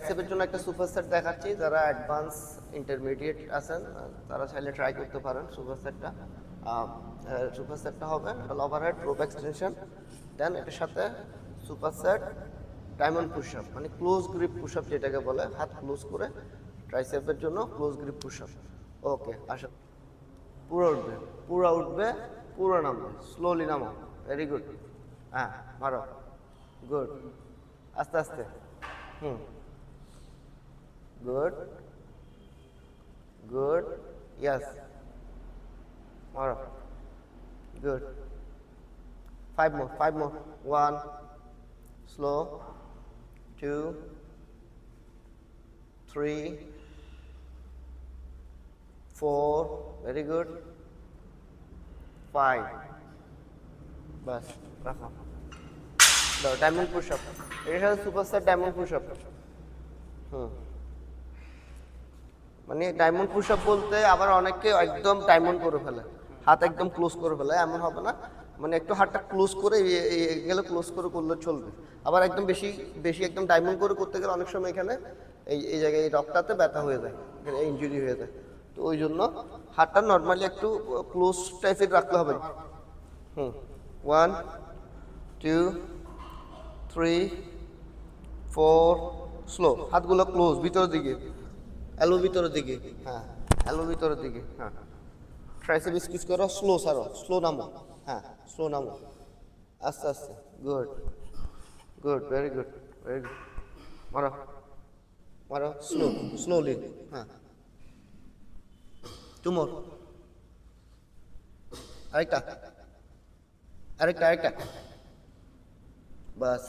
ট্রাইসেপের জন্য একটা সুপারসেট দেখাচ্ছি, যারা অ্যাডভান্স ইন্টারমিডিয়েট আছেন তারা চাইলে ট্রাই করতে পারেন সুপারসেটটা। সুপারসেটটা হবে এটা ওভারহেড রোপ এক্সটেনশন, দেন এটার সাথে সুপারসেট ডায়মন্ড পুশ আপ, মানে ক্লোজ গ্রিপ পুশ আপ যেটাকে বলে, হাত ক্লোজ করে ট্রাইসেপের জন্য ক্লোজ গ্রিপ পুশ আপ। ওকে, আসো, পুরো উঠবে, পুরো উঠবে, পুরো নামবে, স্লোলি নামো, ভেরি গুড। হ্যাঁ, মারো, গুড, আস্তে আস্তে, গুড, গুড, ইয়াস, মারো, good, 5 more, 1, slow, 2, 3, 4, very good, 5, বাস রাখো, দাও ডায়মন্ড পুশ আপ, এর সাথে সুপারস্টার ডায়মন্ড পুশ আপ। মানে ডায়মন্ড পুশ আপ বলতে আবার অনেকে একদম ডায়মন্ড করে ফেলে, হাত একদম ক্লোজ করে ফেলে, এমন হবে না, মানে একটু হাতটা ক্লোজ করে গেলে ক্লোজ করে করলে চলবে। আবার একদম বেশি বেশি একদম ডায়মন্ড করে করতে গেলে অনেক সময় এখানে এই জায়গায় এই রকটাতে ব্যথা হয়ে যায়, এখানে ইনজুরি হয়ে যায়। তো ওই জন্য হাতটা নর্মালি একটু ক্লোজ টাইপের রাখতে হবে। 1, 2, 3, 4, স্লো, হাতগুলো ক্লোজ ভিতরের দিকে, এলো ভিতরের দিকে, হ্যাঁ, এলো ভিতরের দিকে, হ্যাঁ, ট্রাইসেপ স্কুইজ করো, স্লো সারো, স্লো নামো, হ্যাঁ, স্লো নামো, আস্তে আস্তে, good, good, very good, very good, মারো, মারো, স্লো, স্লোলি, হ্যাঁ, 2 more, আরেকটা, আরেকটা, আরেকটা, বাস।